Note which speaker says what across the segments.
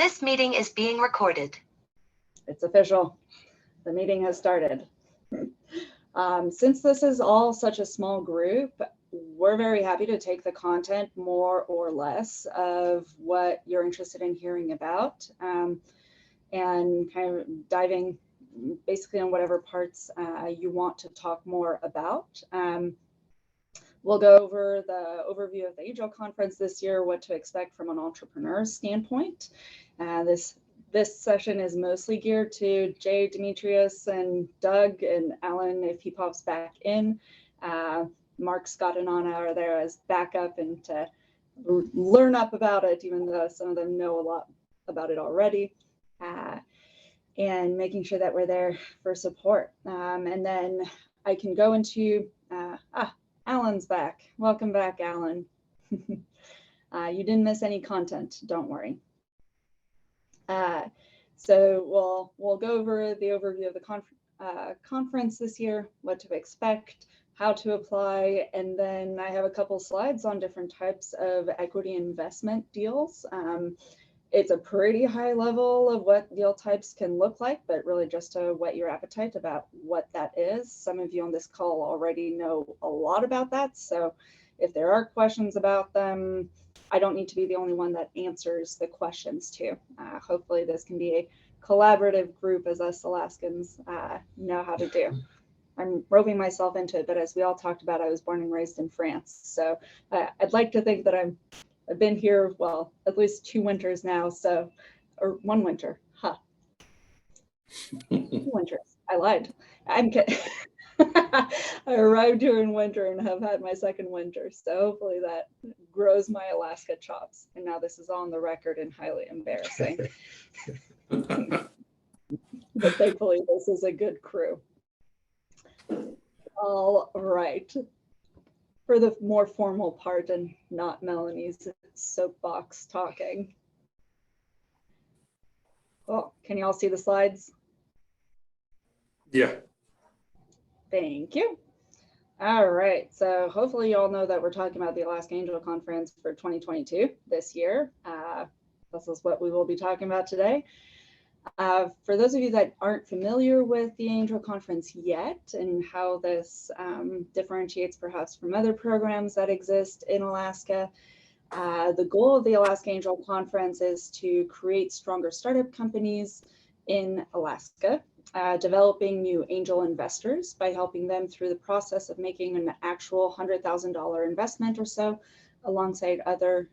Speaker 1: This meeting is being recorded.
Speaker 2: It's official. The meeting has started. Since this is all such a small group, we're very happy to take the content more or less of what you're interested in hearing about, and kind of diving basically on whatever parts you want to talk more about. We'll go over the overview of the Angel Conference this year, what to expect from an entrepreneur's standpoint. This session is mostly geared to Jay, Demetrius, and Doug, and Alan if he pops back in. Mark's gotten on out of there as backup and to learn up about it, even though some of them know a lot about it already. And making sure that we're there for support. And then I can go into, Alan's back. Welcome back, Alan. You didn't miss any content, don't worry. So we'll go over the overview of the conference this year, what to expect, how to apply, and then I have a couple slides on different types of equity investment deals. It's a pretty high level of what deal types can look like, but really just to whet your appetite about what that is. Some of you on this call already know a lot about that. So if there are questions about them, I don't need to be the only one that answers the questions too. Hopefully this can be a collaborative group as us Alaskans know how to do. I'm roping myself into it, but as we all talked about, I was born and raised in France. So I'd like to think that I've been here, well, at least 2 winters now, so, or 1 winter, 2 winters, I lied. I'm kidding. I arrived here in winter and have had my 2nd winter, so hopefully that grows my Alaska chops. And now this is on the record and highly embarrassing. But thankfully this is a good crew. All right. For the more formal part and not Melanie's soapbox talking. Oh, can you all see the slides?
Speaker 3: Yeah.
Speaker 2: Thank you. All right, so hopefully you all know that we're talking about the Alaska Angel Conference for 2022 this year. This is what we will be talking about today. For those of you that aren't familiar with the Angel Conference yet and how this differentiates perhaps from other programs that exist in Alaska, the goal of the Alaska Angel Conference is to create stronger startup companies in Alaska, developing new angel investors by helping them through the process of making an actual $100,000 investment or so alongside other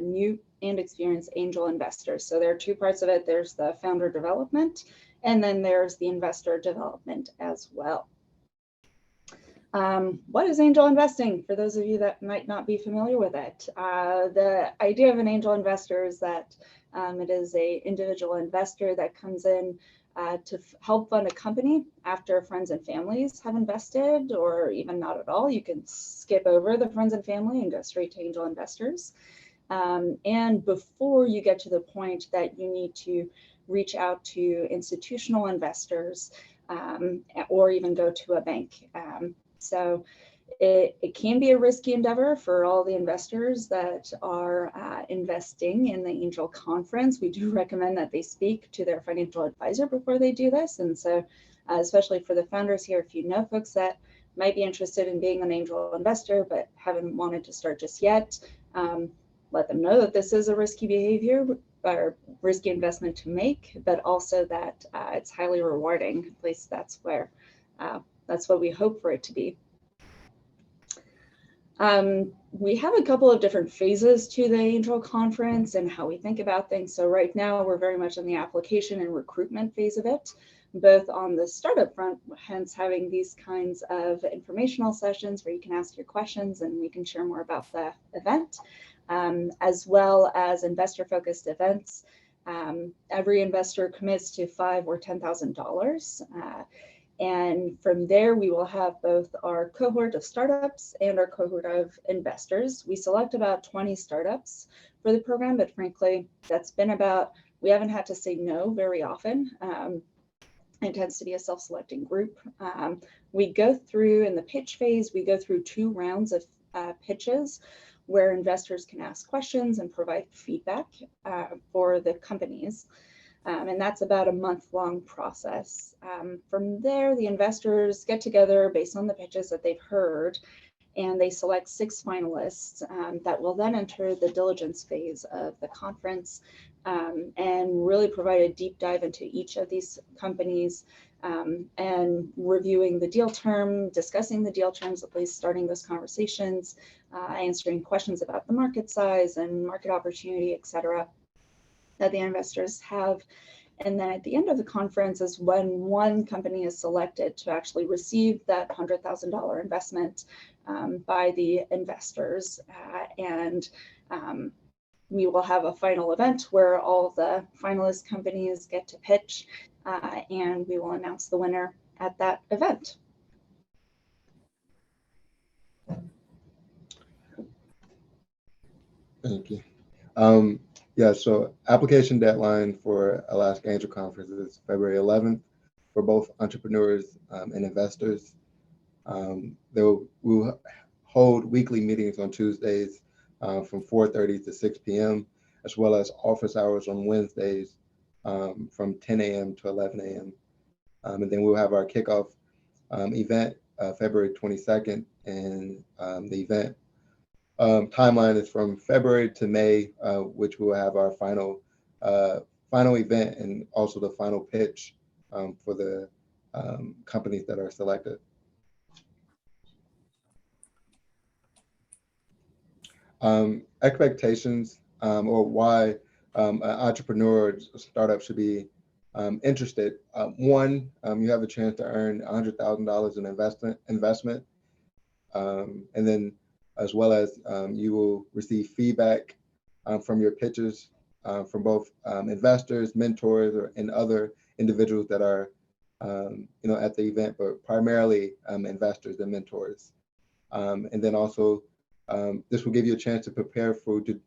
Speaker 2: new and experienced angel investors. So there are 2 parts of it. There's the founder development, and then there's the investor development as well. What is angel investing? For those of you that might not be familiar with it, the idea of an angel investor is that it is an individual investor that comes in to help fund a company after friends and families have invested, or even not at all. You can skip over the friends and family and go straight to angel investors. And before you get to the point that you need to reach out to institutional investors or even go to a bank. So it can be a risky endeavor for all the investors that are investing in the Angel Conference. We do recommend that they speak to their financial advisor before they do this. And so especially for the founders here, if you know folks that might be interested in being an angel investor but haven't wanted to start just yet, let them know that this is a risky behavior or risky investment to make, but also that it's highly rewarding. At least that's what we hope for it to be. We have a couple of different phases to the Angel Conference and how we think about things. So right now we're very much in the application and recruitment phase of it, both on the startup front, hence having these kinds of informational sessions where you can ask your questions and we can share more about the event. As well as investor-focused events. Every investor commits to $5,000 or $10,000. And from there, we will have both our cohort of startups and our cohort of investors. We select about 20 startups for the program, but frankly, that's been about, we haven't had to say no very often. It tends to be a self-selecting group. We go through, in the pitch phase, we go through 2 rounds of pitches. where investors can ask questions and provide feedback for the companies. And that's about a month-long process. From there, the investors get together based on the pitches that they've heard, and they select 6 finalists that will then enter the diligence phase of the conference and really provide a deep dive into each of these companies and reviewing the deal term, discussing the deal terms, at least starting those conversations, answering questions about the market size and market opportunity, et cetera, that the investors have. And then at the end of the conference is when one company is selected to actually receive that $100,000 investment by the investors. We will have a final event where all the finalist companies get to pitch, and we will announce the winner at that event.
Speaker 4: Thank you. Yeah, so application deadline for Alaska Angel Conference is February 11th for both entrepreneurs and investors. We'll hold weekly meetings on Tuesdays from 4:30 to 6 p.m., as well as office hours on Wednesdays from 10 a.m. to 11 a.m. And then we'll have our kickoff event February 22nd, and the event timeline is from February to May, which will have our final event and also the final pitch for the companies that are selected. Expectations or why an entrepreneur or startup should be interested. One, you have a chance to earn $100,000 in investment, and then as well as you will receive feedback from your pitches from both investors, mentors, and other individuals that are at the event, but primarily investors and mentors. And then also this will give you a chance to prepare for due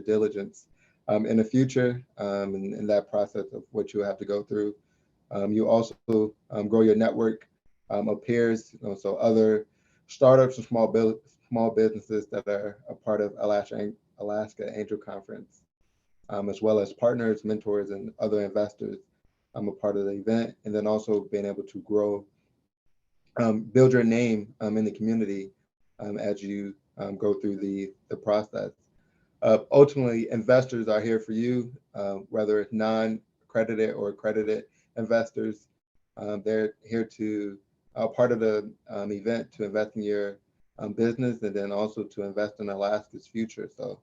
Speaker 4: diligence in the future, in that process of what you have to go through. You also grow your network of peers, so other startups and small businesses that are a part of Alaska Angel Conference, as well as partners, mentors, and other investors a part of the event. And then also being able to grow, build your name in the community as you go through the process. Ultimately, investors are here for you, whether it's non-accredited or accredited investors. They're here to part of the event to invest in your business, and then also to invest in Alaska's future. So,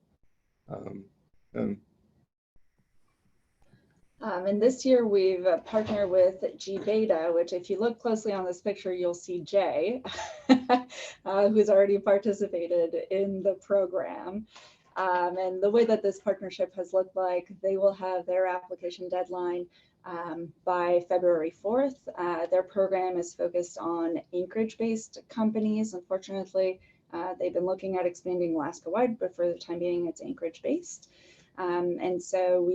Speaker 2: and this year we've partnered with GBeta, which if you look closely on this picture, you'll see Jay, who's already participated in the program. And the way that this partnership has looked like, they will have their application deadline by February 4th. Their program is focused on Anchorage-based companies. Unfortunately, they've been looking at expanding Alaska-wide, but for the time being, it's Anchorage-based. And so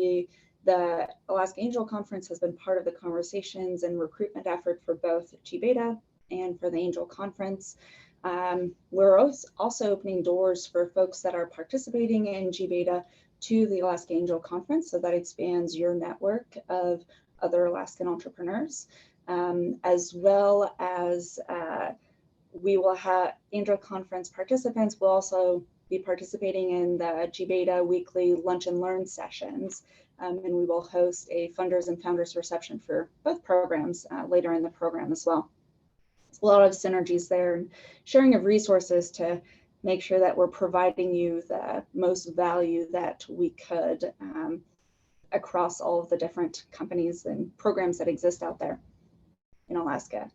Speaker 2: the Alaska Angel Conference has been part of the conversations and recruitment effort for both GBeta and for the Angel Conference. We're also opening doors for folks that are participating in GBeta to the Alaska Angel Conference, so that expands your network of other Alaskan entrepreneurs, as well as we will have Angel Conference participants will also be participating in the GBeta weekly lunch and learn sessions, and we will host a funders and founders reception for both programs later in the program as well. A lot of synergies there and sharing of resources to make sure that we're providing you the most value that we could across all of the different companies and programs that exist out there in Alaska.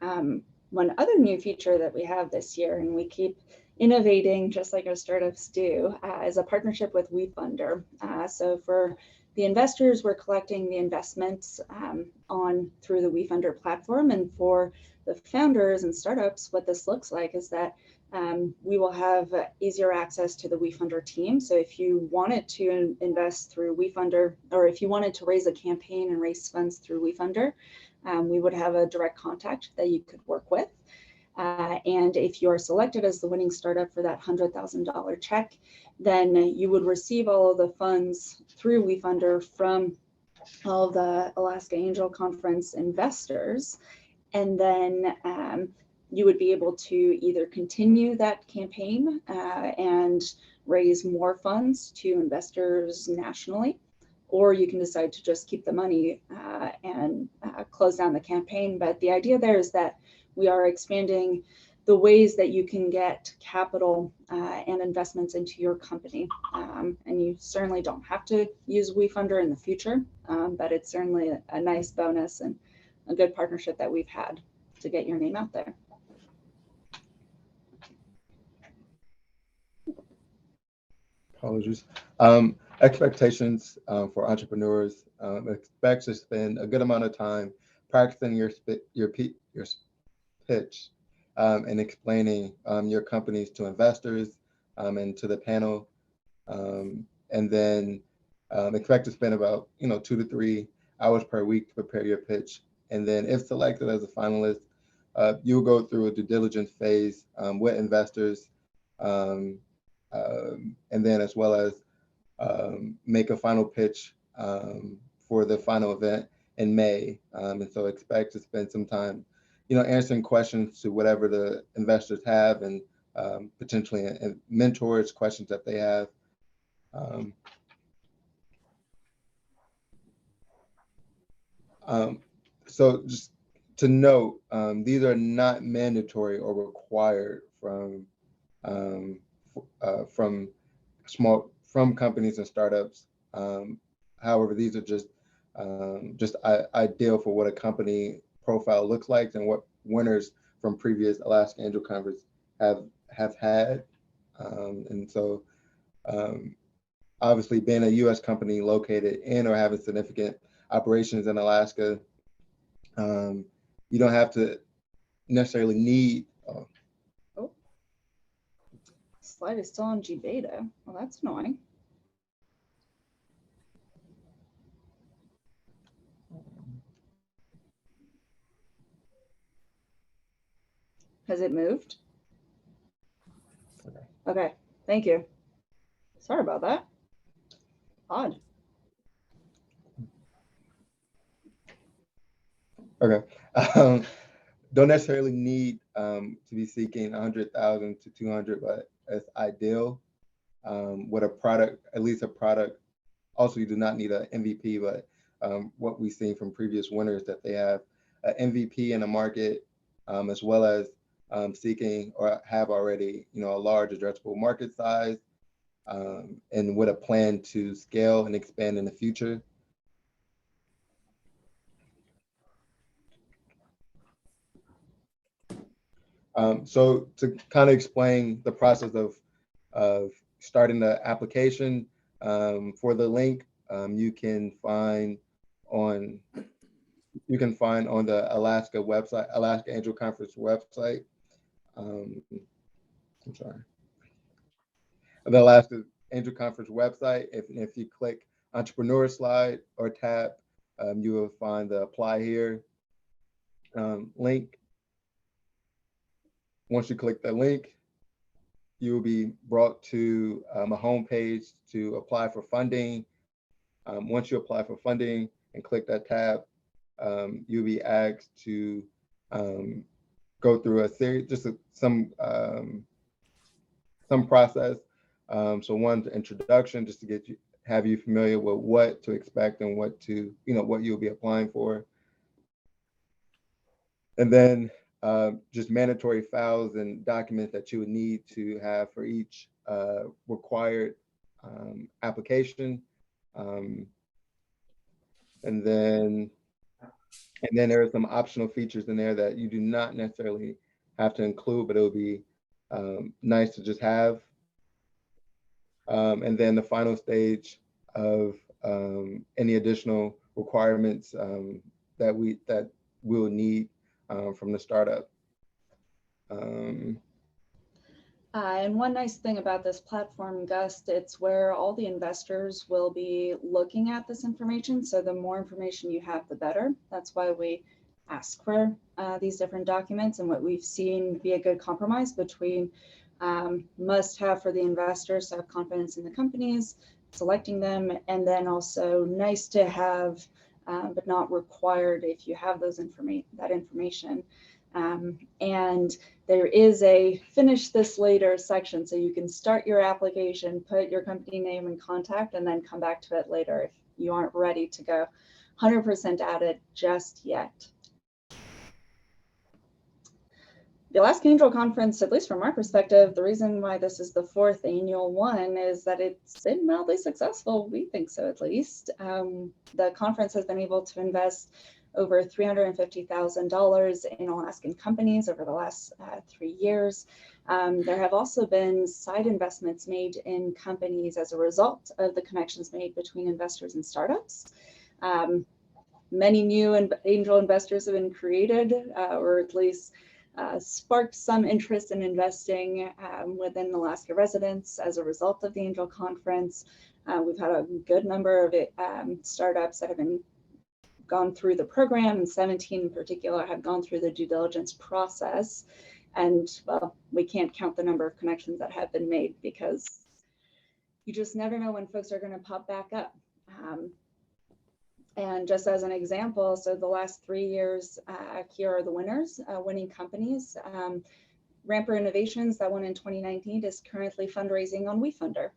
Speaker 2: One other new feature that we have this year, and we keep innovating just like our startups do, is a partnership with WeFunder. So for the investors, we're collecting the investments through the WeFunder platform, and for the founders and startups, what this looks like is that we will have easier access to the WeFunder team. So if you wanted to invest through WeFunder, or if you wanted to raise a campaign and raise funds through WeFunder, we would have a direct contact that you could work with. And if you're selected as the winning startup for that $100,000 check, then you would receive all of the funds through WeFunder from all of the Alaska Angel Conference investors. And then you would be able to either continue that campaign and raise more funds to investors nationally, or you can decide to just keep the money and close down the campaign. But the idea there is that we are expanding the ways that you can get capital and investments into your company. And you certainly don't have to use WeFunder in the future, but it's certainly a nice bonus and a good partnership that we've had to get your name out there.
Speaker 4: Apologies. Expectations for entrepreneurs: expect to spend a good amount of time practicing your pitch and explaining your companies to investors and to the panel, and then expect to spend about 2 to 3 hours per week to prepare your pitch. And then, if selected as a finalist, you'll go through a due diligence phase with investors, and then as well as make a final pitch for the final event in May. And so expect to spend some time, answering questions to whatever the investors have, and potentially mentors questions that they have. So just to note, these are not mandatory or required from companies and startups. However, these are just ideal for what a company profile looks like and what winners from previous Alaska Angel Conference have had. And so obviously, being a U.S. company located in or having significant operations in Alaska, you don't have to necessarily need.
Speaker 2: Slide is still on G beta. Well, that's annoying. Has it moved? Okay, thank you. Sorry about that. Odd.
Speaker 4: Okay. Don't necessarily need to be seeking 100,000 to 200, but it's ideal with a product, at least a product. Also, you do not need an MVP, but what we've seen from previous winners that they have an MVP in the market, as well as seeking or have already, a large addressable market size, and with a plan to scale and expand in the future. So to kind of explain the process of starting the application, for the link, you can find on the Alaska website, Alaska Angel Conference website. I'm sorry, the Alaska Angel Conference website. If you click Entrepreneur slide or tab, you will find the Apply Here link. Once you click the link, you will be brought to a home page to apply for funding. Once you apply for funding and click that tab, you'll be asked to go through a series, just some process. So one, the introduction, just to have you familiar with what to expect and what you'll be applying for. And then just mandatory files and documents that you would need to have for each required application. And then there are some optional features in there that you do not necessarily have to include, but it would be nice to just have. And then the final stage of any additional requirements that we'll need from the startup.
Speaker 2: And one nice thing about this platform, Gust, it's where all the investors will be looking at this information. So the more information you have, the better. That's why we ask for these different documents, and what we've seen be a good compromise between must have for the investors to have confidence in the companies, selecting them, and then also nice to have, but not required if you have that information. And there is a finish this later section, so you can start your application, put your company name and contact, and then come back to it later if you aren't ready to go 100% at it just yet. The Alaska Angel Conference, at least from our perspective, the reason why this is the 4th annual one is that it's been mildly successful. We think so, at least. The conference has been able to invest over $350,000 in Alaskan companies over the last 3 years. There have also been side investments made in companies as a result of the connections made between investors and startups. Many new angel investors have been created, or at least sparked some interest in investing within Alaska residents as a result of the Angel Conference. We've had a good number of startups that have gone through the program, and 17 in particular have gone through the due diligence process. And well, we can't count the number of connections that have been made because you just never know when folks are going to pop back up. And just as an example, so the last 3 years, here are the winners, winning companies. Ramper Innovations, that one in 2019, is currently fundraising on WeFunder.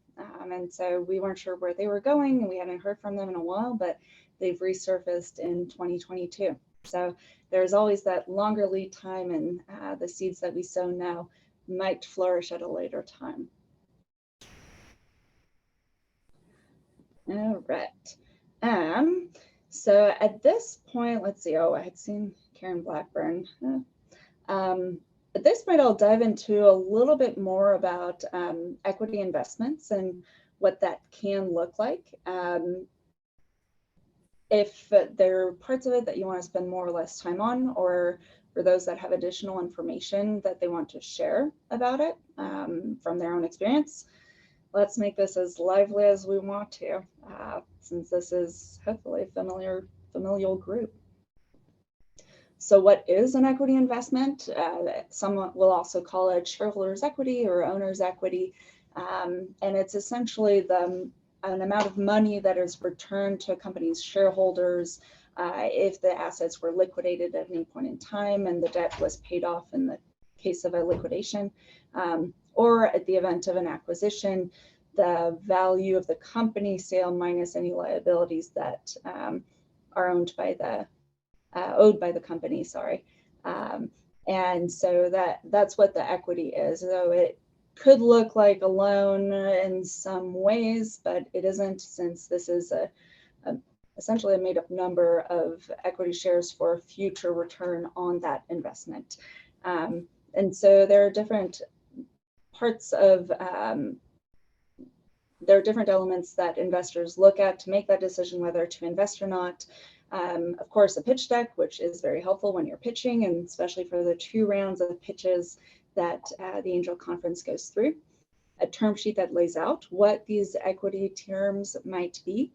Speaker 2: And so we weren't sure where they were going, and we hadn't heard from them in a while, but they've resurfaced in 2022. So there's always that longer lead time, and the seeds that we sow now might flourish at a later time. All right. So at this point, let's see, I had seen Karen Blackburn. At this point, I'll dive into a little bit more about equity investments and what that can look like. If there are parts of it that you want to spend more or less time on, or for those that have additional information that they want to share about it from their own experience, let's make this as lively as we want to, since this is hopefully a familial group. So what is an equity investment? Some will also call it shareholders' equity or owner's equity. And it's essentially an amount of money that is returned to a company's shareholders if the assets were liquidated at any point in time and the debt was paid off in the case of a liquidation, or at the event of an acquisition, the value of the company sale minus any liabilities that are owed by the company, sorry. And so that's what the equity is. So it could look like a loan in some ways, but it isn't, since this is essentially a made-up number of equity shares for future return on that investment. And so there are different parts of, there are different elements that investors look at to make that decision whether to invest or not. Of course, a pitch deck, which is very helpful when you're pitching, and especially for the 2 rounds of pitches that the Angel Conference goes through. A term sheet that lays out what these equity terms might be.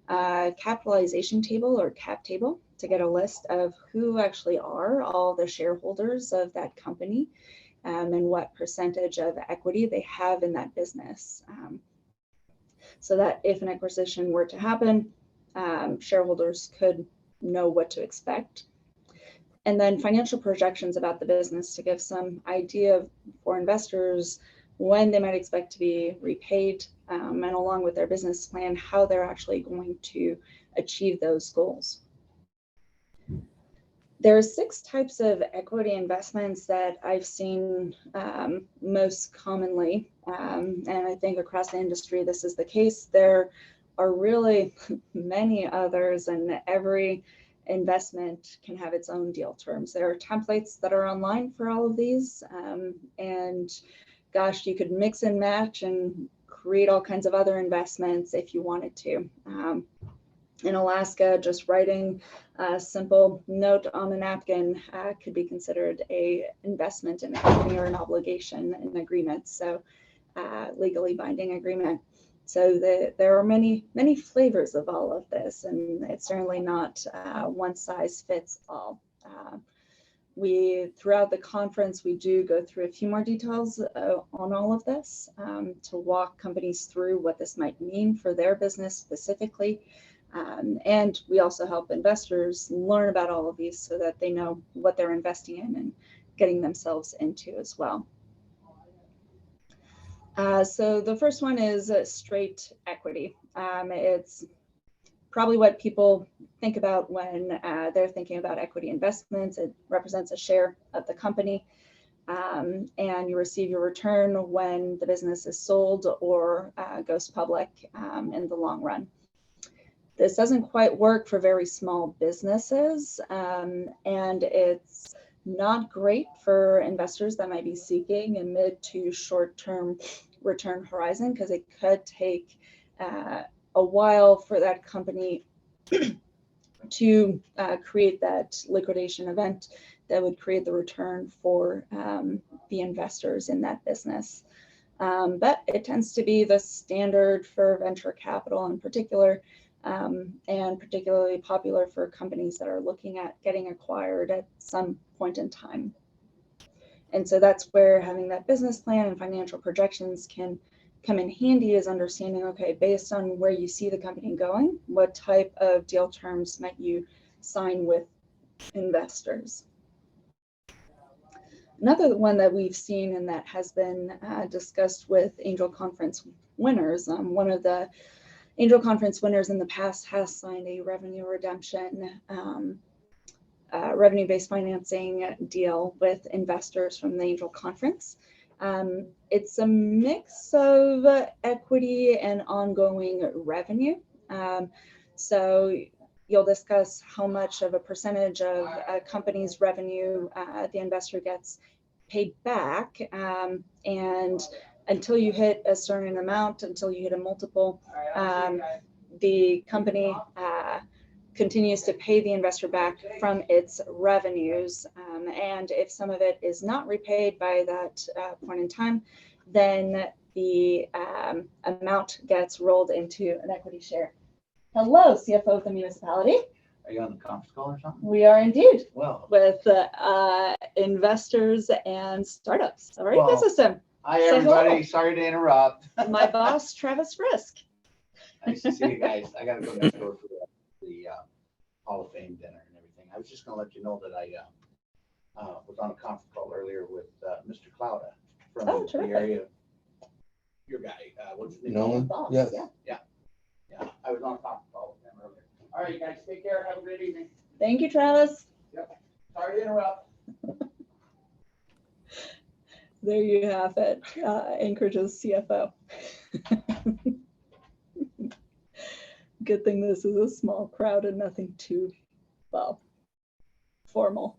Speaker 2: Capitalization table or cap table to get a list of who actually are all the shareholders of that company, and what percentage of equity they have in that business. So that if an acquisition were to happen, shareholders could know what to expect. And then financial projections about the business to give some idea for investors when they might expect to be repaid, and along with their business plan, how they're actually going to achieve those goals. There are 6 types of equity investments that I've seen most commonly, and I think across the industry this is the case. There are really many others, and every investment can have its own deal terms. There are templates that are online for all of these, and gosh, you could mix and match and create all kinds of other investments if you wanted to. In Alaska, just writing a simple note on a napkin could be considered an investment in a company or an obligation, an agreement, so legally binding agreement. So there are many flavors of all of this, and it's certainly not one size fits all. Throughout the conference, we do go through a few more details on all of this to walk companies through what this might mean for their business specifically. And we also help investors learn about all of these so that they know what they're investing in and getting themselves into as well. So the first one is straight equity. It's probably what people think about when they're thinking about equity investments. It represents a share of the company, and you receive your return when the business is sold or goes public in the long run. This doesn't quite work for very small businesses, and it's not great for investors that might be seeking a mid to short-term return horizon, because it could take a while for that company to create that liquidation event that would create the return for the investors in that business. But it tends to be the standard for venture capital in particular, and particularly popular for companies that are looking at getting acquired at some point in time. And so that's where having that business plan and financial projections can come in handy, is understanding, okay, based on where you see the company going, what type of deal terms might you sign with investors. Another one that we've seen and that has been discussed with Angel Conference winners, one of the Angel Conference winners in the past has signed a revenue redemption, revenue-based financing deal with investors from the Angel Conference. It's a mix of equity and ongoing revenue. So you'll discuss how much of a percentage of a company's revenue the investor gets paid back. And until you hit a certain amount, until you hit a multiple, the company continues to pay the investor back from its revenues. And if some of it is not repaid by that point in time, then the amount gets rolled into an equity share. Hello, CFO of the municipality.
Speaker 5: Are you on the conference call or something?
Speaker 2: We are indeed,
Speaker 5: Well,
Speaker 2: with investors and startups. Our
Speaker 5: Well,
Speaker 2: ecosystem.
Speaker 5: hi
Speaker 2: Say
Speaker 5: everybody.
Speaker 2: hello.
Speaker 5: Sorry to interrupt.
Speaker 2: My boss, Travis Frisk.
Speaker 5: Nice to see you guys. I got to go next door for the Hall of Fame dinner and everything. I was just going to let you know that I was on a conference call earlier with Mr. Clouda from
Speaker 2: Oh,
Speaker 5: the
Speaker 2: terrific.
Speaker 5: area. Your guy, what's his name?
Speaker 4: Nolan?
Speaker 2: Boss,
Speaker 4: Yes.
Speaker 2: yeah.
Speaker 5: Yeah, I was on a conference call with him earlier. All right, you guys, take care. Have a great evening.
Speaker 2: Thank you, Travis.
Speaker 5: Sorry to interrupt.
Speaker 2: There you have it, Anchorage's CFO. Good thing this is a small crowd and nothing too, well, formal.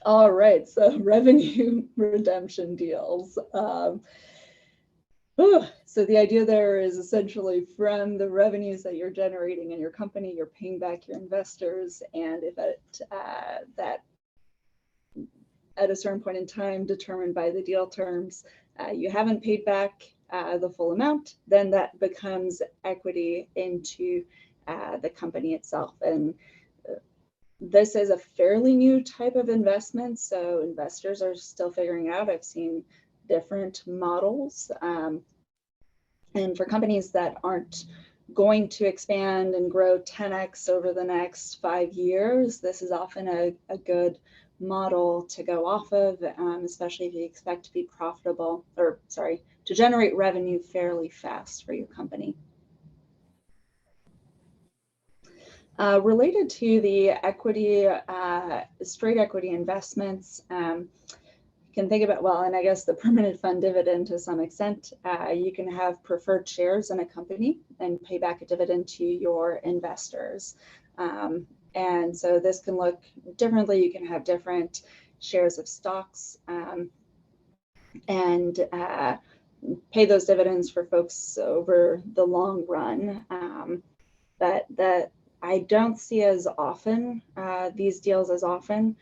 Speaker 2: All right, so revenue redemption deals. So the idea there is essentially from the revenues that you're generating in your company, you're paying back your investors, and if that at a certain point in time determined by the deal terms, you haven't paid back the full amount, then that becomes equity into the company itself. And this is a fairly new type of investment, so investors are still figuring out. I've seen different models. And for companies that aren't going to expand and grow 10x over the next 5 years, this is often a good model to go off of, especially if you expect to be profitable, or sorry, to generate revenue fairly fast for your company. Related to the equity, straight equity investments, you can think about, well, and I guess the permanent fund dividend to some extent, you can have preferred shares in a company and pay back a dividend to your investors. And so this can look differently. You can have different shares of stocks and pay those dividends for folks over the long run. But that I don't see as often, these deals as often,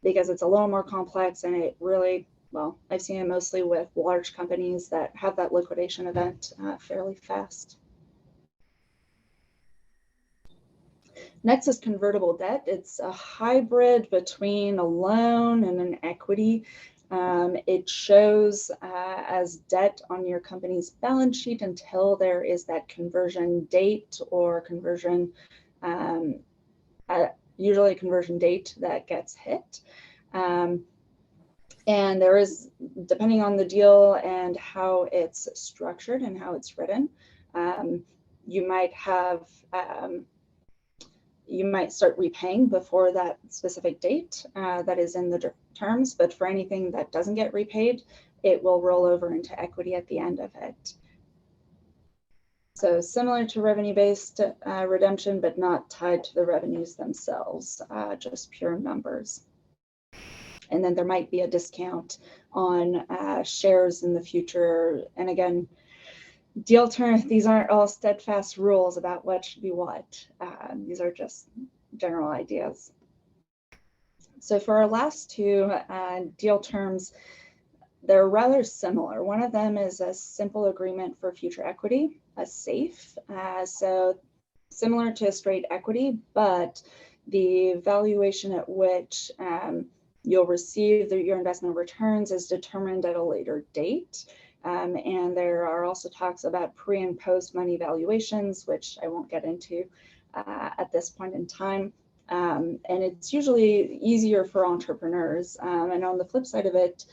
Speaker 2: because it's a little more complex, and it really, well, I've seen it mostly with large companies that have that liquidation event fairly fast. Next is convertible debt. It's a hybrid between a loan and an equity. It shows as debt on your company's balance sheet until there is that conversion date or conversion, usually a conversion date that gets hit. And there is, depending on the deal and how it's structured and how it's written, you might have, you might start repaying before that specific date that is in the terms, but for anything that doesn't get repaid, it will roll over into equity at the end of it. So similar to revenue-based redemption, but not tied to the revenues themselves, just pure numbers. And then there might be a discount on shares in the future. And again, deal terms, these aren't all steadfast rules about what should be what. These are just general ideas. So for our last two deal terms, they're rather similar. One of them is a simple agreement for future equity, a SAFE. So similar to a straight equity, but the valuation at which you'll receive your investment returns is determined at a later date. And there are also talks about pre and post money valuations, which I won't get into at this point in time. And it's usually easier for entrepreneurs. And on the flip side of it,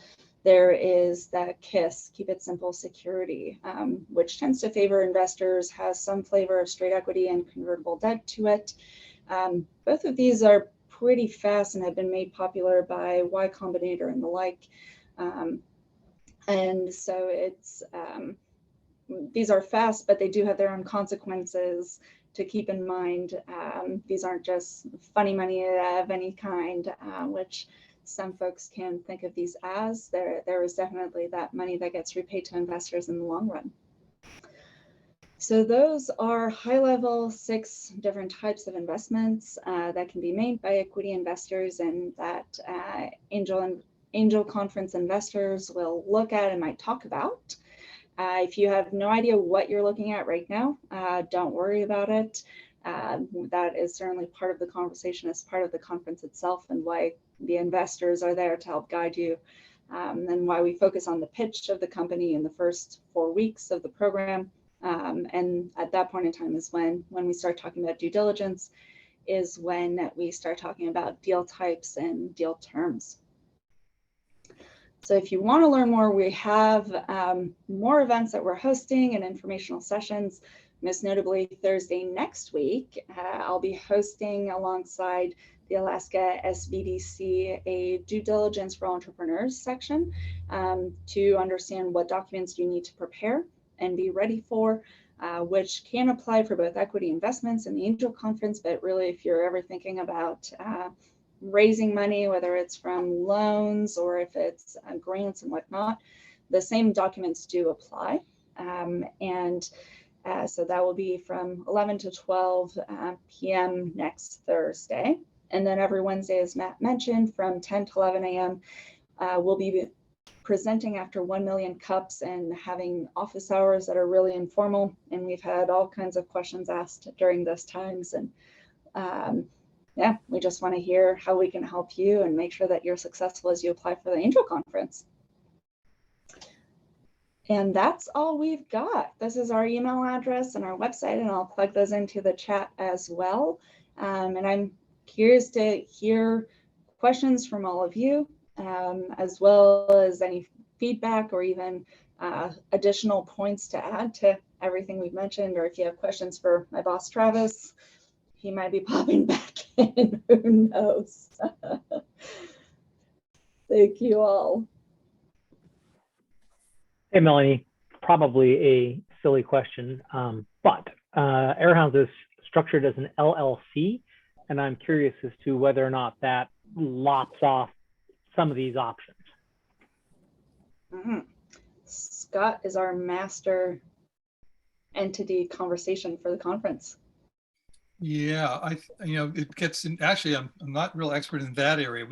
Speaker 2: there is that KISS, keep it simple security, which tends to favor investors, has some flavor of straight equity and convertible debt to it. Both of these are pretty fast and have been made popular by Y Combinator and the like. And so it's, these are fast, but they do have their own consequences to keep in mind. These aren't just funny money of any kind, which some folks can think of these as. There is definitely that money that gets repaid to investors in the long run. So those are high-level 6 different types of investments that can be made by equity investors and that angel conference investors will look at and might talk about. If you have no idea what you're looking at right now, don't worry about it. That is certainly part of the conversation as part of the conference itself and why the investors are there to help guide you, and why we focus on the pitch of the company in the first 4 weeks of the program. And at that point in time is when we start talking about due diligence, is when we start talking about deal types and deal terms. So if you want to learn more, we have more events that we're hosting and informational sessions. Most notably Thursday next week, I'll be hosting alongside the Alaska SBDC a due diligence for entrepreneurs section to understand what documents you need to prepare and be ready for, which can apply for both equity investments and the Angel Conference, but really if you're ever thinking about raising money, whether it's from loans or if it's grants and whatnot, the same documents do apply. So that will be from 11 to 12 p.m. next Thursday. And then every Wednesday, as Matt mentioned, from 10 to 11 a.m., we'll be presenting after 1 million cups and having office hours that are really informal. And we've had all kinds of questions asked during those times. And yeah, we just want to hear how we can help you and make sure that you're successful as you apply for the Angel Conference. And that's all we've got. This is our email address and our website, and I'll plug those into the chat as well. And I'm curious to hear questions from all of you, as well as any feedback or even additional points to add to everything we've mentioned, or if you have questions for my boss, Travis, he might be popping back in, who knows? Thank you all.
Speaker 6: Hey, Melanie, probably a silly question, but Airhounds is structured as an LLC, and I'm curious as to whether or not that locks off some of these options.
Speaker 2: Mm-hmm. Scott is our master entity conversation for the conference.
Speaker 3: Yeah, it gets in, actually, I'm not real expert in that area.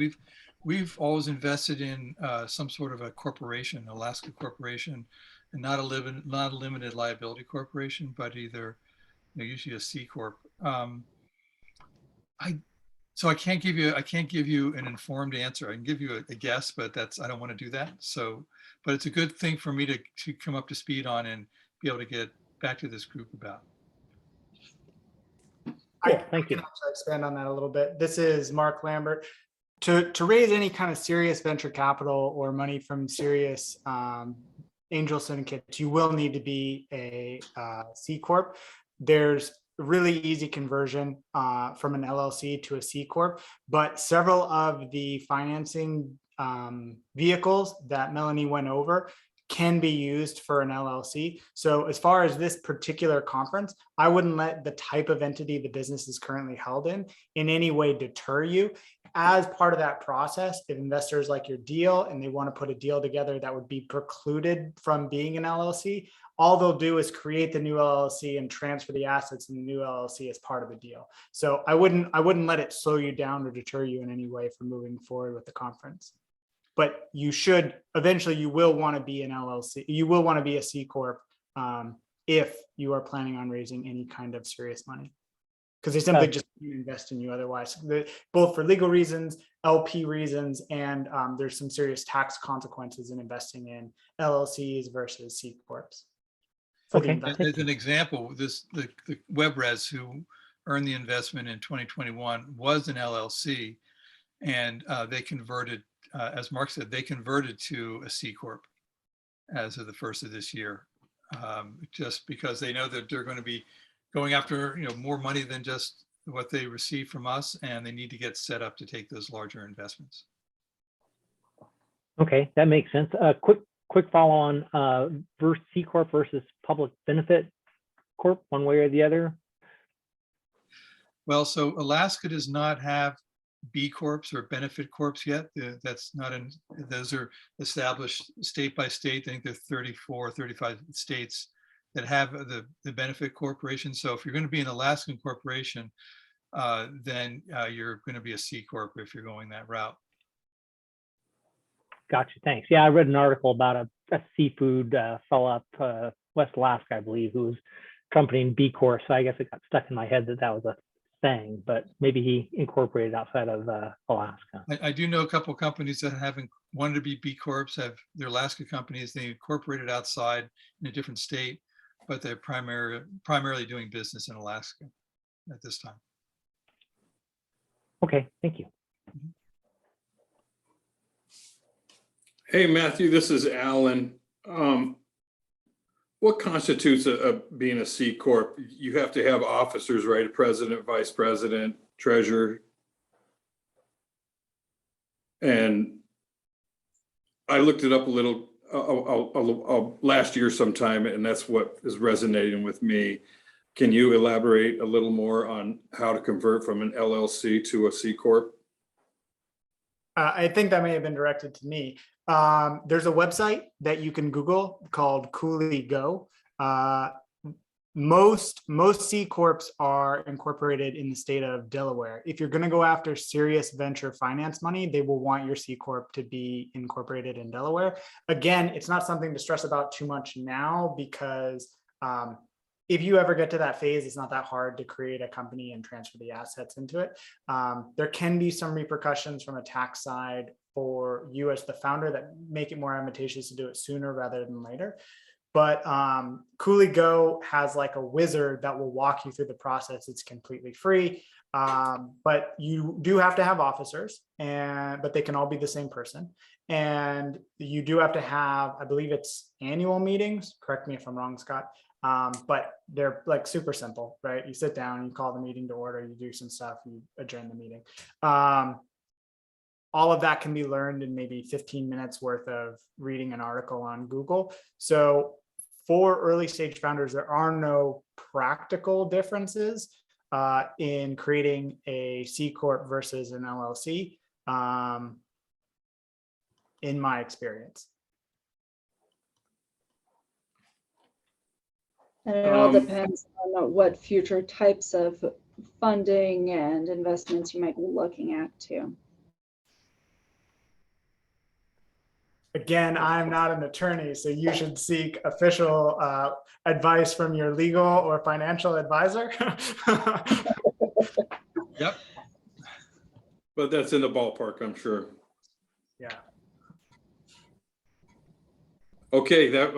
Speaker 3: We've always invested in some sort of a corporation, Alaska corporation, and not a limited liability corporation, but either usually a C corp. So I can't give you an informed answer. I can give you a guess, but I don't want to do that. So, but it's a good thing for me to come up to speed on and be able to get back to this group about.
Speaker 6: Cool, thank you.
Speaker 7: I can also expand on that a little bit. This is Mark Lambert. To raise any kind of serious venture capital or money from serious angel syndicates, you will need to be a C Corp. There's a really easy conversion from an LLC to a C Corp, but several of the financing vehicles that Melanie went over can be used for an LLC. So as far as this particular conference, I wouldn't let the type of entity the business is currently held in any way deter you. As part of that process, if investors like your deal and they want to put a deal together that would be precluded from being an LLC, all they'll do is create the new LLC and transfer the assets in the new LLC as part of the deal. So I wouldn't let it slow you down or deter you in any way from moving forward with the conference. But you should, eventually you will want to be an LLC. You will want to be a C Corp if you are planning on raising any kind of serious money. Because they simply just invest in you otherwise, both for legal reasons, LP reasons, and there's some serious tax consequences in investing in LLCs versus C Corps.
Speaker 6: Okay.
Speaker 3: As an example, the WebRes who earned the investment in 2021 was an LLC, and they converted, as Mark said, they converted to a C Corp as of the first of this year, just because they know that they're going to be going after more money than just what they receive from us, and they need to get set up to take those larger investments.
Speaker 6: Okay, that makes sense. Quick follow on versus C Corp versus public benefit corp, one way or the other.
Speaker 3: Well, so Alaska does not have B Corps or benefit corps yet. That's not in, those are established state by state. I think there are 34, 35 states that have the benefit corporation. So if you're going to be an Alaskan corporation, then you're going to be a C Corp if you're going that route.
Speaker 6: Gotcha, thanks. Yeah, I read an article about a seafood fellow up West Alaska, I believe, who was trumpeting B Corp. So I guess it got stuck in my head that was a thing, but maybe he incorporated outside of Alaska.
Speaker 3: I do know a couple of companies that haven't wanted to be B Corps, have their Alaska companies, they incorporated outside in a different state, but they're primarily doing business in Alaska at this time.
Speaker 6: Okay, thank you.
Speaker 8: Hey, Matthew, this is Alan. What constitutes being a C Corp? You have to have officers, right? A president, vice president, treasurer. And I looked it up a little last year sometime, and that's what is resonating with me. Can you elaborate a little more on how to convert from an LLC to a C Corp?
Speaker 7: I think that may have been directed to me. There's a website that you can Google called Cooley Go. Most C Corps are incorporated in the state of Delaware. If you're going to go after serious venture finance money, they will want your C Corp to be incorporated in Delaware. Again, it's not something to stress about too much now, because if you ever get to that phase, it's not that hard to create a company and transfer the assets into it. There can be some repercussions from a tax side for you as the founder that make it more advantageous to do it sooner rather than later. But Cooley Go has like a wizard that will walk you through the process. It's completely free, but you do have to have officers, but they can all be the same person. And you do have to have, I believe it's annual meetings. Correct me if I'm wrong, Scott. But they're like super simple, right? You sit down, you call the meeting to order, you do some stuff, you adjourn the meeting. All of that can be learned in maybe 15 minutes worth of reading an article on Google. So for early stage founders, there are no practical differences in creating a C Corp versus an LLC, in my experience.
Speaker 2: And it all depends on what future types of funding and investments you might be looking at too.
Speaker 7: Again, I'm not an attorney, so you should seek official advice from your legal or financial advisor.
Speaker 3: Yep.
Speaker 8: But that's in the ballpark, I'm sure.
Speaker 7: Yeah.
Speaker 8: Okay, that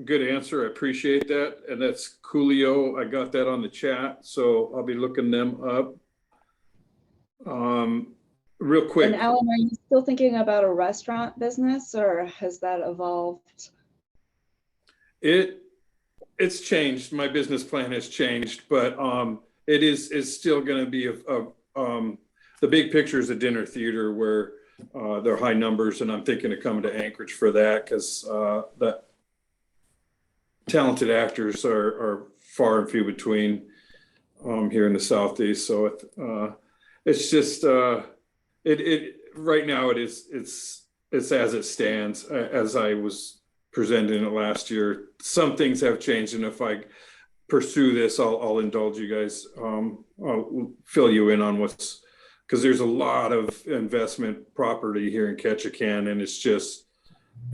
Speaker 8: good answer. I appreciate that. And that's Coolio. I got that on the chat, so I'll be looking them up. Real quick.
Speaker 2: And Alan, are you still thinking about a restaurant business, or has that evolved?
Speaker 8: It's changed. My business plan has changed, but it's still going to be the big picture is a dinner theater where they're high numbers, and I'm thinking of coming to Anchorage for that because the talented actors are far and few between here in the Southeast. So it's just it right now it's as it stands. As I was presenting it last year, some things have changed, and if I pursue this, I'll indulge you guys. I'll fill you in on what's, because there's a lot of investment property here in Ketchikan, and it's just,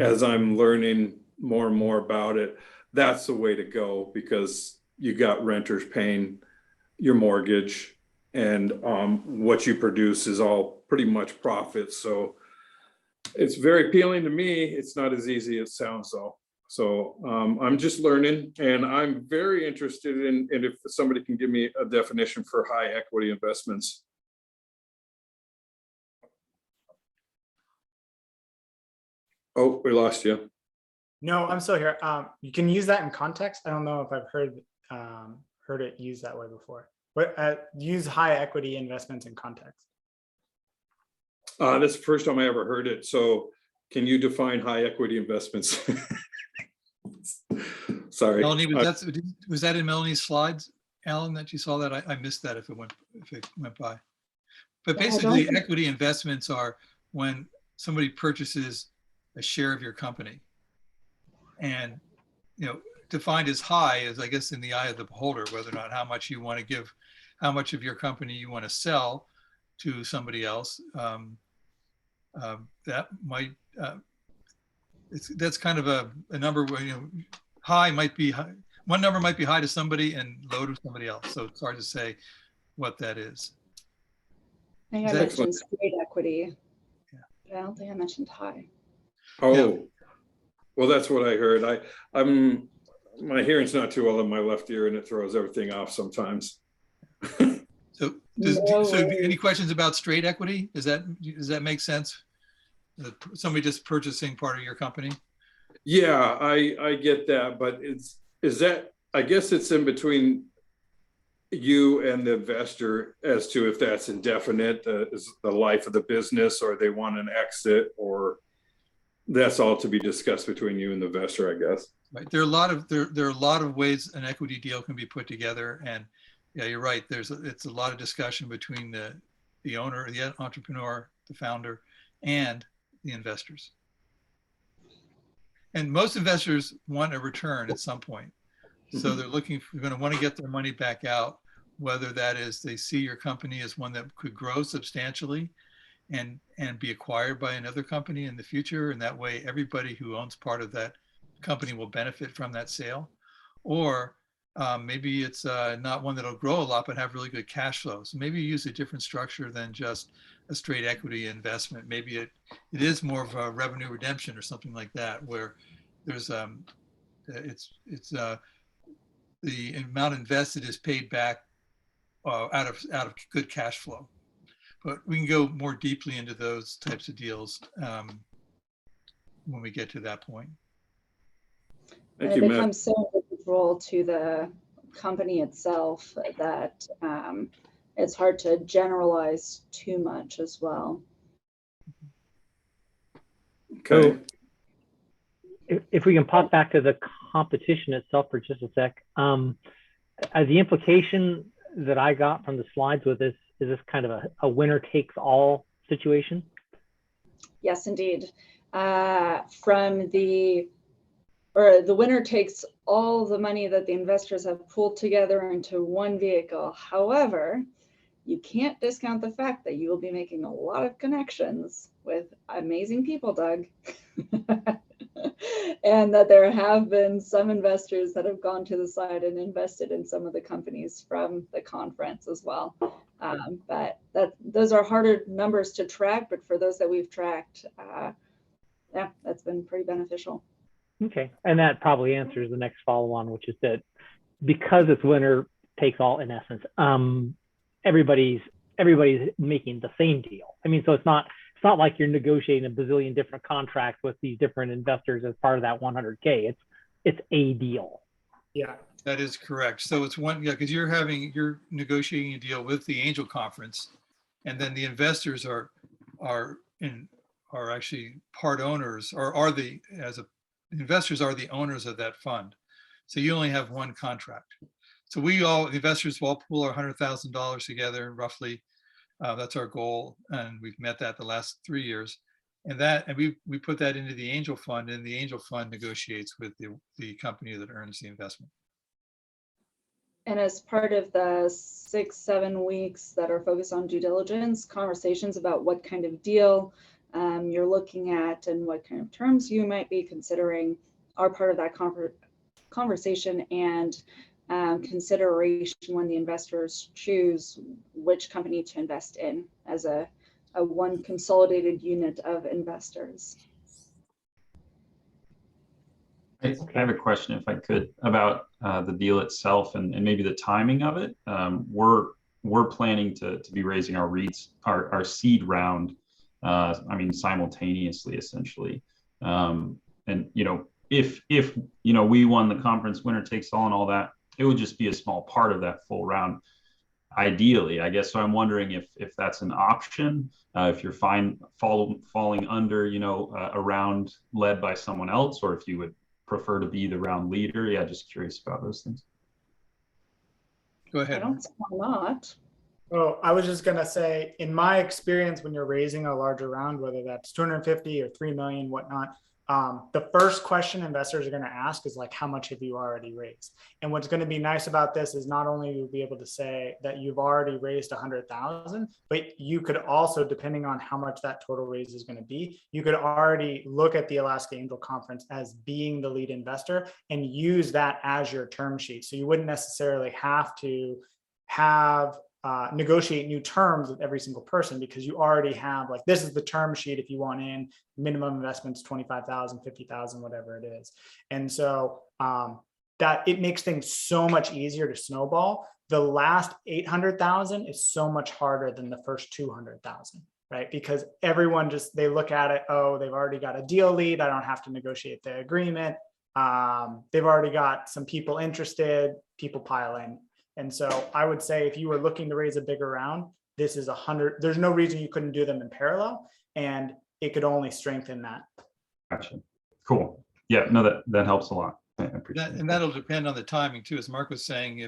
Speaker 8: as I'm learning more and more about it, that's the way to go, because you got renters paying your mortgage, and what you produce is all pretty much profit. So it's very appealing to me. It's not as easy as it sounds though. So I'm just learning, and I'm very interested in if somebody can give me a definition for high equity investments. Oh, we lost you.
Speaker 7: No, I'm still here. You can use that in context. I don't know if I've heard it used that way before. But use high equity investments in context.
Speaker 8: That's the first time I ever heard it. So can you define high equity investments? Sorry.
Speaker 3: Melanie, was that in Melanie's slides, Alan, that you saw that? I missed that if it went by. But
Speaker 2: Yeah,
Speaker 3: basically, equity investments are when somebody purchases a share of your company, and defined as high as, I guess, in the eye of the beholder, whether or not how much you want to give, how much of your company you want to sell to somebody else. That might that's kind of a number where high might be high. One number might be high to somebody and low to somebody else. So it's hard to say what that is.
Speaker 2: I think I mentioned straight equity.
Speaker 3: Yeah.
Speaker 2: But I don't think I mentioned high.
Speaker 8: Oh,
Speaker 3: Yeah.
Speaker 8: Well, that's what I heard. My hearing's not too well in my left ear, and it throws everything off sometimes.
Speaker 3: So any questions about straight equity? Does that make sense? Somebody just purchasing part of your company?
Speaker 8: Yeah, I get that, but is that, I guess it's in between you and the investor as to if that's indefinite, is the life of the business, or they want an exit, or that's all to be discussed between you and the investor, I guess.
Speaker 3: Right. There are a lot of ways an equity deal can be put together, and yeah, you're right. It's a lot of discussion between the owner, the entrepreneur, the founder, and the investors. And most investors want a return at some point. So they're going to want to get their money back out, whether that is they see your company as one that could grow substantially and be acquired by another company in the future. And that way, everybody who owns part of that company will benefit from that sale. Or maybe it's not one that'll grow a lot, but have really good cash flow. So maybe you use a different structure than just a straight equity investment. Maybe it is more of a revenue redemption or something like that, where there's the amount invested is paid back out of good cash flow. But we can go more deeply into those types of deals when we get to that point.
Speaker 2: And it becomes so integral to the company itself that it's hard to generalize too much as well.
Speaker 8: Okay.
Speaker 6: So if we can pop back to the competition itself for just a sec, the implication that I got from the slides with this, is this kind of a winner takes all situation?
Speaker 2: Yes, indeed. The winner takes all the money that the investors have pooled together into one vehicle. However, you can't discount the fact that you will be making a lot of connections with amazing people, Doug. And that there have been some investors that have gone to the side and invested in some of the companies from the conference as well. But those are harder numbers to track, but for those that we've tracked, yeah, that's been pretty beneficial.
Speaker 6: Okay, and that probably answers the next follow-on, which is that because it's winner takes all in essence, everybody's making the same deal. I mean, so it's not like you're negotiating a bazillion different contracts with these different investors as part of that 100K. It's a deal.
Speaker 7: Yeah.
Speaker 3: That is correct. So it's one, yeah, because you're negotiating a deal with the angel conference, and then the investors are actually part owners, or investors are the owners of that fund. So you only have one contract. So the investors will all pool our $100,000 together roughly. That's our goal, and we've met that the last 3 years. And we put that into the angel fund, and the angel fund negotiates with the company that earns the investment.
Speaker 2: And as part of the 6-7 weeks that are focused on due diligence, conversations about what kind of deal you're looking at and what kind of terms you might be considering are part of that conversation and consideration when the investors choose which company to invest in as a one consolidated unit of investors.
Speaker 9: I have a question, if I could, about the deal itself and maybe the timing of it. We're planning to be raising our seed round, simultaneously, essentially. And if we won the conference, winner takes all and all that, it would just be a small part of that full round, ideally, I guess. So I'm wondering if that's an option, if you're falling under, a round led by someone else, or if you would prefer to be the round leader. Yeah, just curious about those things.
Speaker 3: Go ahead.
Speaker 2: I don't see why not.
Speaker 7: Oh, I was just going to say, in my experience, when you're raising a larger round, whether that's 250 or 3 million, whatnot, the first question investors are going to ask is like, how much have you already raised? And what's going to be nice about this is not only you'll be able to say that you've already raised 100,000, but you could also, depending on how much that total raise is going to be, you could already look at the Alaska Angel Conference as being the lead investor and use that as your term sheet. So you wouldn't necessarily have to negotiate new terms with every single person, because you already have, like, this is the term sheet if you want in, minimum investments 25,000, 50,000, whatever it is. And so that it makes things so much easier to snowball. The last 800,000 is so much harder than the first 200,000, right? Because everyone they look at it, oh, they've already got a deal lead, I don't have to negotiate the agreement. They've already got some people interested, people pile in. And so I would say if you were looking to raise a bigger round, this is 100. There's no reason you couldn't do them in parallel, and it could only strengthen that.
Speaker 9: Gotcha. Cool. Yeah, no, that helps a lot. I appreciate
Speaker 3: And that'll depend on the timing too. As Mark was saying,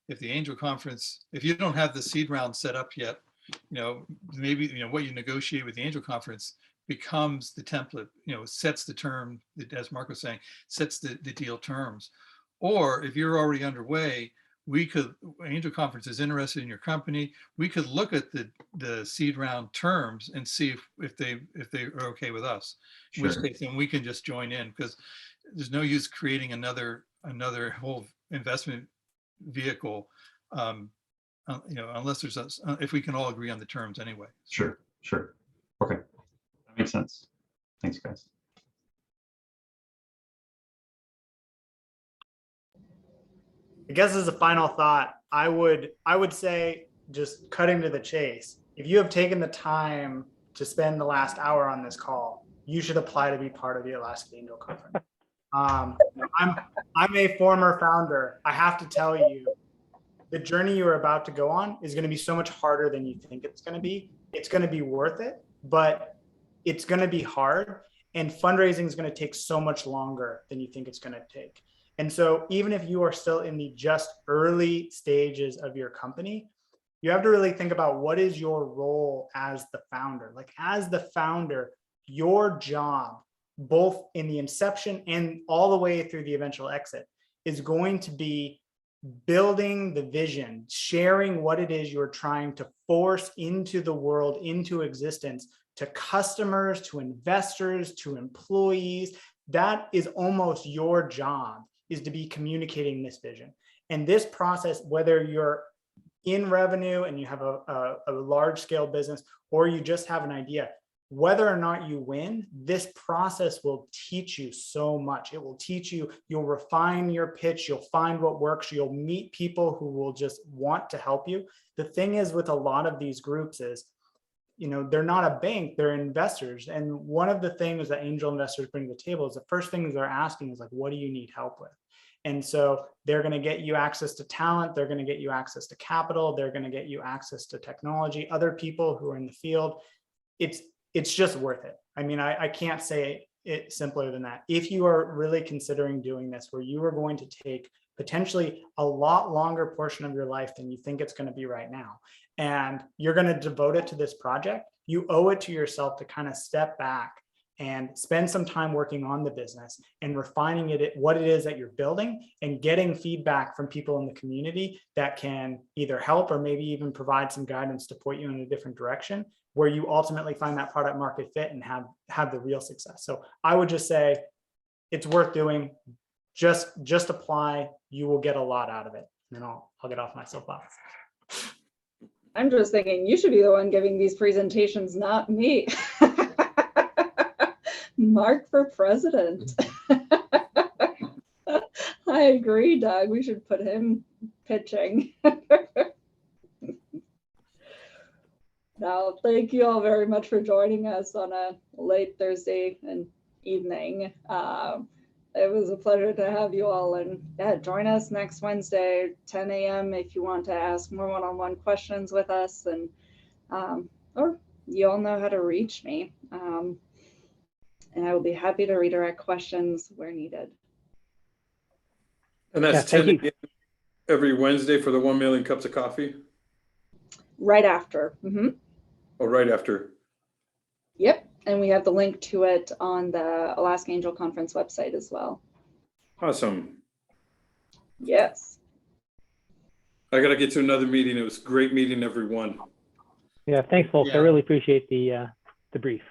Speaker 3: if the angel conference, if you don't have the seed round set up yet, maybe what you negotiate with the angel conference becomes the template, sets the term, as Mark was saying, sets the deal terms. Or if you're already underway, Angel Conference is interested in your company, we could look at the seed round terms and see if they are okay with us. In which case, then we can just join in, because there's no use creating another whole investment vehicle, unless if we can all agree on the terms anyway.
Speaker 9: Sure. Okay, that makes sense. Thanks, guys.
Speaker 7: I guess as a final thought, I would say, just cutting to the chase, if you have taken the time to spend the last hour on this call, you should apply to be part of the Alaska Angel Conference. I'm a former founder. I have to tell you, the journey you are about to go on is going to be so much harder than you think it's going to be. It's going to be worth it, but it's going to be hard, and fundraising is going to take so much longer than you think it's going to take. And so even if you are still in the just early stages of your company, you have to really think about what is your role as the founder. Like, as the founder, your job, both in the inception and all the way through the eventual exit, is going to be building the vision, sharing what it is you're trying to force into the world, into existence, to customers, to investors, to employees. That is almost your job, is to be communicating this vision. And this process, whether you're in revenue and you have a large scale business, or you just have an idea, whether or not you win, this process will teach you so much. It will teach you, you'll refine your pitch, you'll find what works, you'll meet people who will just want to help you. The thing is with a lot of these groups is, you know, they're not a bank, they're investors. And one of the things that angel investors bring to the table is the first things they're asking is like, what do you need help with? And so they're going to get you access to talent. They're going to get you access to capital. They're going to get you access to technology, other people who are in the field. It's just worth it. I mean, I can't say it simpler than that. If you are really considering doing this, where you are going to take potentially a lot longer portion of your life than you think it's going to be right now, and you're going to devote it to this project, you owe it to yourself to kind of step back and spend some time working on the business and refining it, what it is that you're building, and getting feedback from people in the community that can either help or maybe even provide some guidance to point you in a different direction, where you ultimately find that product market fit and have the real success. So I would just say it's worth doing. Just apply, you will get a lot out of it. And then I'll get off my soapbox.
Speaker 2: I'm just thinking you should be the one giving these presentations, not me. Mark for president. I agree, Doug. We should put him pitching. Now, thank you all very much for joining us on a late Thursday and evening. It was a pleasure to have you all, and yeah, join us next Wednesday, 10 a.m. if you want to ask more one-on-one questions with us, and or you all know how to reach me. And I will be happy to redirect questions where needed.
Speaker 8: And that's 10 a.m. every Wednesday for the 1 million cups of coffee?
Speaker 2: Right after. Mm-hmm.
Speaker 8: Oh, right after.
Speaker 2: Yep. And we have the link to it on the Alaska Angel Conference website as well.
Speaker 8: Awesome.
Speaker 2: Yes.
Speaker 8: I got to get to another meeting. It was a great meeting, everyone.
Speaker 6: Yeah, thanks, folks.
Speaker 3: Yeah.
Speaker 6: I really appreciate the brief.